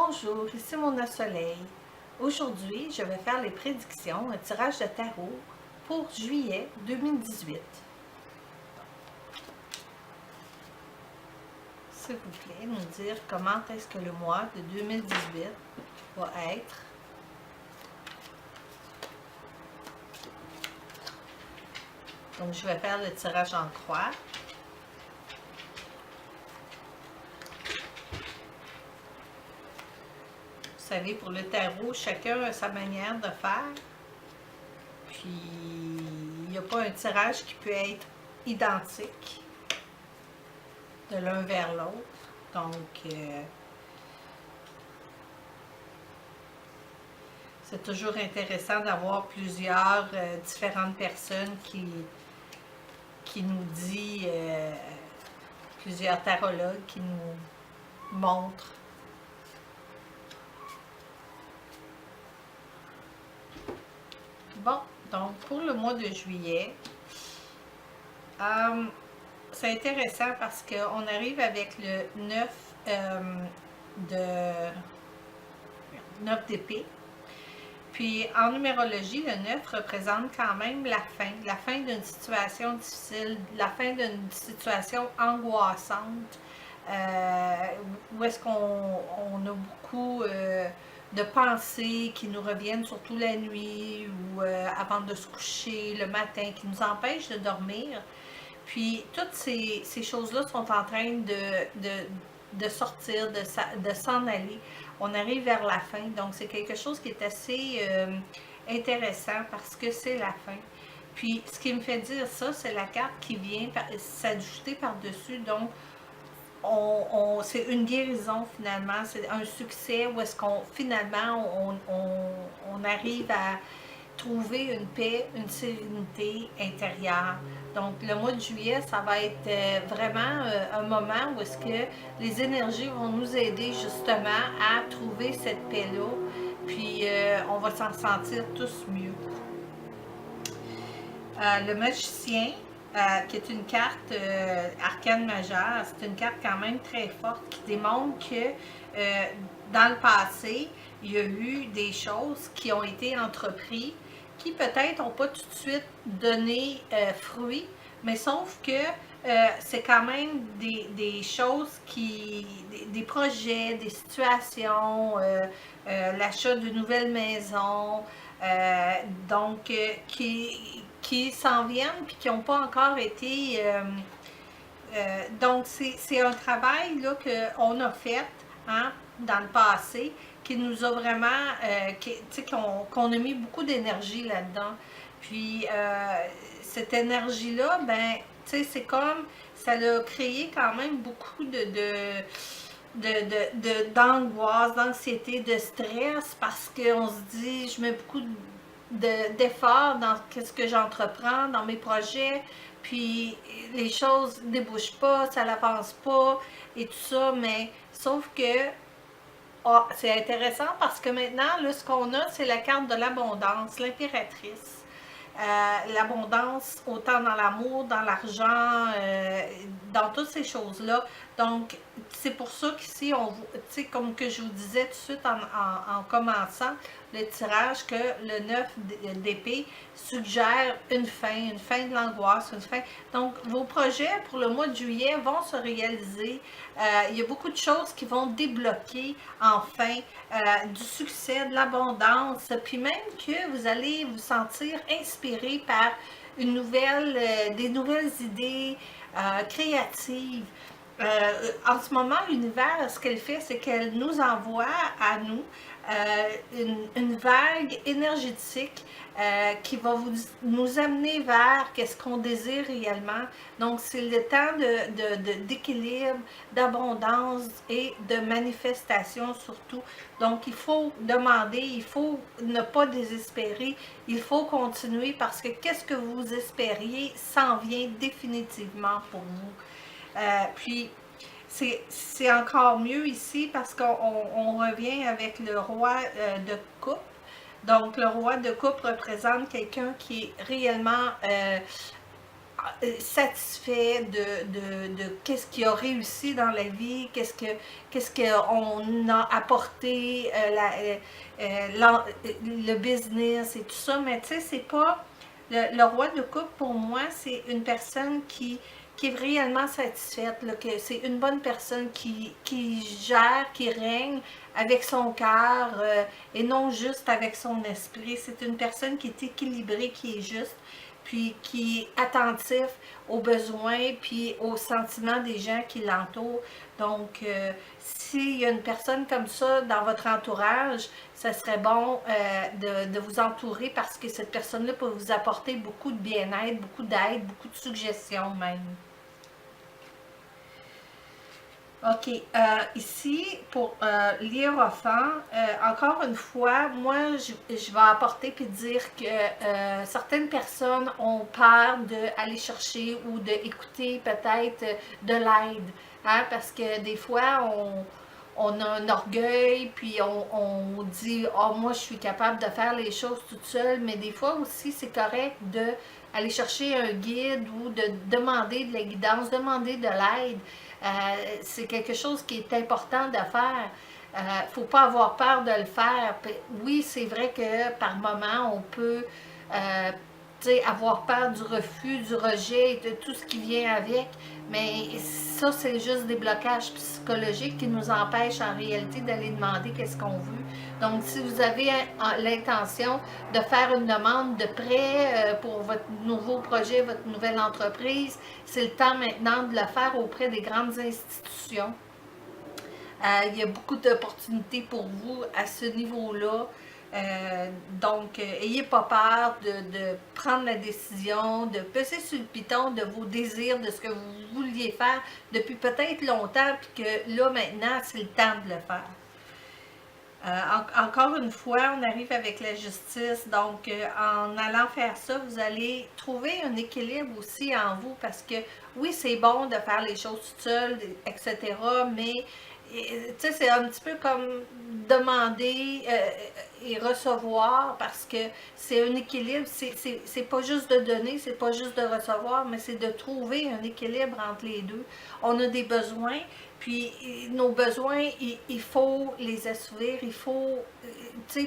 Bonjour, ici Mona Soleil. Aujourd'hui, je vais faire les prédictions, un tirage de tarot pour juillet 2018. S'il vous plaît, nous dire comment est-ce que le mois de 2018 va être. Donc, je vais faire le tirage en croix. Vous savez, pour le tarot, chacun a sa manière de faire. Puis, il n'y a pas un tirage qui peut être identique de l'un vers l'autre. Donc, c'est toujours intéressant d'avoir plusieurs différentes personnes qui nous disent, plusieurs tarologues qui nous montrent. Bon, donc pour le mois de juillet, c'est intéressant parce qu'on arrive avec le 9 d'épée. Puis en numérologie, le 9 représente quand même la fin d'une situation difficile, la fin d'une situation angoissante, où est-ce qu'on a beaucoup de pensées qui nous reviennent surtout la nuit ou avant de se coucher, le matin, qui nous empêchent de dormir. Puis toutes ces choses-là sont en train de sortir, de s'en aller. On arrive vers la fin, donc c'est quelque chose qui est assez intéressant parce que c'est la fin. Puis ce qui me fait dire ça, c'est la carte qui vient s'ajouter par-dessus, donc c'est une guérison finalement, c'est un succès où est-ce qu'on finalement on arrive à trouver une paix, une sérénité intérieure. Donc le mois de juillet, ça va être vraiment un moment où est-ce que les énergies vont nous aider justement à trouver cette paix-là, puis on va s'en sentir tous mieux. Le magicien, qui est une carte arcane majeure, c'est une carte quand même très forte qui démontre que dans le passé, il y a eu des choses qui ont été entreprises qui peut-être n'ont pas tout de suite donné fruit, mais sauf que c'est quand même des choses des projets, des situations, l'achat de nouvelles maisons, donc qui s'en viennent puis qui n'ont pas encore été... donc c'est un travail là, qu'on a fait dans le passé qui nous a vraiment, qu'on a mis beaucoup d'énergie là-dedans. Puis cette énergie-là, ben, c'est comme, ça a créé quand même beaucoup d'angoisse, d'anxiété, de stress, parce qu'on se dit, je mets beaucoup d'efforts dans ce que j'entreprends, dans mes projets, puis les choses ne débouchent pas, ça n'avance pas, et tout ça, mais sauf que c'est intéressant parce que maintenant, là, ce qu'on a, c'est la carte de l'abondance, l'impératrice. L'abondance, autant dans l'amour, dans l'argent, dans toutes ces choses-là. Donc, c'est pour ça qu'ici, comme que je vous disais tout de suite en commençant le tirage, que le 9 d'épée suggère une fin de l'angoisse, une fin. Donc, vos projets pour le mois de juillet vont se réaliser. Il y a beaucoup de choses qui vont débloquer enfin du succès, de l'abondance, puis même que vous allez vous sentir inspiré par des nouvelles idées créatives. En ce moment, l'univers, ce qu'elle fait, c'est qu'elle nous envoie à nous une vague énergétique qui va nous amener vers qu'est-ce qu'on désire réellement. Donc, c'est le temps d'équilibre, d'abondance et de manifestation surtout. Donc, il faut demander, il faut ne pas désespérer, il faut continuer parce que qu'est-ce que vous espériez s'en vient définitivement pour vous. Puis, c'est encore mieux ici parce qu'on revient avec le roi de coupe. Donc, le roi de coupe représente quelqu'un qui est réellement satisfait de qu'est-ce qu'il a réussi dans la vie, qu'est-ce qu'on a apporté, le business et tout ça. Mais tu sais, c'est pas... Le roi de coupe, pour moi, c'est une personne qui est réellement satisfaite, là, que c'est une bonne personne qui gère, qui règne avec son cœur et non juste avec son esprit. C'est une personne qui est équilibrée, qui est juste, puis qui est attentif aux besoins, puis aux sentiments des gens qui l'entourent. Donc, s'il y a une personne comme ça dans votre entourage, ça serait bon de vous entourer parce que cette personne-là peut vous apporter beaucoup de bien-être, beaucoup d'aide, beaucoup de suggestions même. OK. Ici, pour l'hiérophant, encore une fois, moi, je vais apporter puis dire que certaines personnes ont peur d'aller chercher ou d'écouter peut-être de l'aide. Hein, parce que des fois, on a un orgueil, puis on dit oh, moi, je suis capable de faire les choses toute seule. Mais des fois aussi, c'est correct d'aller chercher un guide ou de demander de la guidance, demander de l'aide. C'est quelque chose qui est important de faire. Il ne faut pas avoir peur de le faire. Oui, c'est vrai que par moment, on peut avoir peur du refus, du rejet, de tout ce qui vient avec, mais ça, c'est juste des blocages psychologiques qui nous empêchent en réalité d'aller demander qu'est-ce qu'on veut. Donc, si vous avez l'intention de faire une demande de prêt pour votre nouveau projet, votre nouvelle entreprise, c'est le temps maintenant de le faire auprès des grandes institutions. Il y a beaucoup d'opportunités pour vous à ce niveau-là. Donc, ayez pas peur de prendre la décision, de peser sur le piton de vos désirs, de ce que vous vouliez faire depuis peut-être longtemps, puis que là, maintenant, c'est le temps de le faire. Encore une fois, on arrive avec la justice, donc en allant faire ça, vous allez trouver un équilibre aussi en vous, parce que oui, c'est bon de faire les choses toute seule, etc., mais tu sais, c'est un petit peu comme demander et recevoir, parce que c'est un équilibre, c'est pas juste de donner, c'est pas juste de recevoir, mais c'est de trouver un équilibre entre les deux. On a des besoins, puis nos besoins, il faut les assouvir, il faut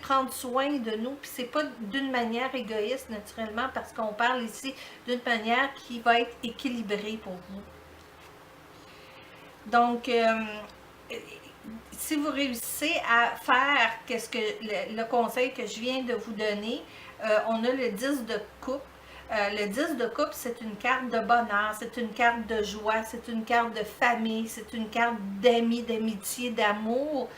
prendre soin de nous. Puis c'est pas d'une manière égoïste naturellement, parce qu'on parle ici d'une manière qui va être équilibrée pour vous. Donc, si vous réussissez à faire qu'est-ce que le conseil que je viens de vous donner, on a le 10 de coupe. Le 10 de coupe, c'est une carte de bonheur, c'est une carte de joie, c'est une carte de famille, c'est une carte d'amis, d'amitié, d'amour.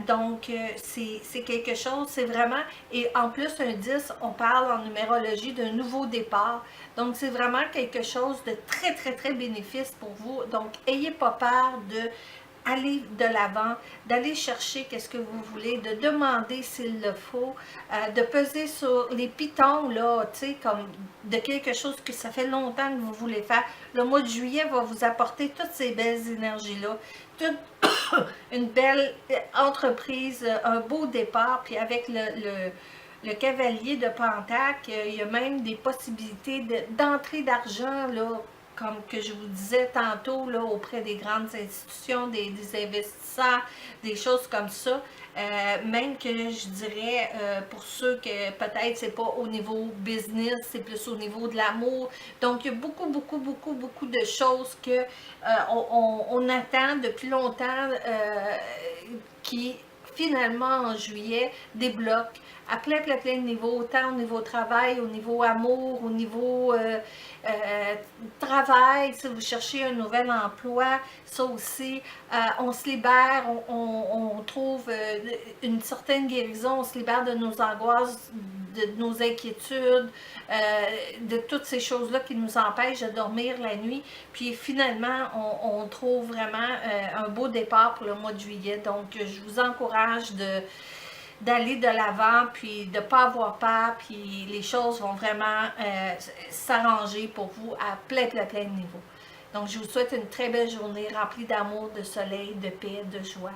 Donc, c'est quelque chose, c'est vraiment, et en plus, un 10, on parle en numérologie d'un nouveau départ. Donc, c'est vraiment quelque chose de très, très, très bénéfice pour vous. Donc, ayez pas peur de aller de l'avant, d'aller chercher qu'est-ce que vous voulez, de demander s'il le faut, de peser sur les pitons, là, tu sais, comme de quelque chose que ça fait longtemps que vous voulez faire. Le mois de juillet va vous apporter toutes ces belles énergies-là, une belle entreprise, un beau départ, puis avec le cavalier de Pentacle, il y a même des possibilités d'entrée d'argent, là, comme que je vous disais tantôt, là, auprès des grandes institutions, des investisseurs, des choses comme ça. Même que je dirais, pour ceux que peut-être c'est pas au niveau business, c'est plus au niveau de l'amour. Donc, il y a beaucoup, beaucoup, beaucoup, beaucoup de choses que on attend depuis longtemps qui, finalement, en juillet, débloquent à plein, plein, plein de niveaux, autant au niveau travail, au niveau amour, au niveau travail, si vous cherchez un nouvel emploi, ça aussi, on se libère, on trouve une certaine guérison, on se libère de nos angoisses, de nos inquiétudes, de toutes ces choses-là qui nous empêchent de dormir la nuit. Puis finalement, on trouve vraiment un beau départ pour le mois de juillet. Donc, je vous encourage d'aller de l'avant, puis de ne pas avoir peur, puis les choses vont vraiment s'arranger pour vous à plein, plein, plein de niveaux. Donc, je vous souhaite une très belle journée remplie d'amour, de soleil, de paix, de joie.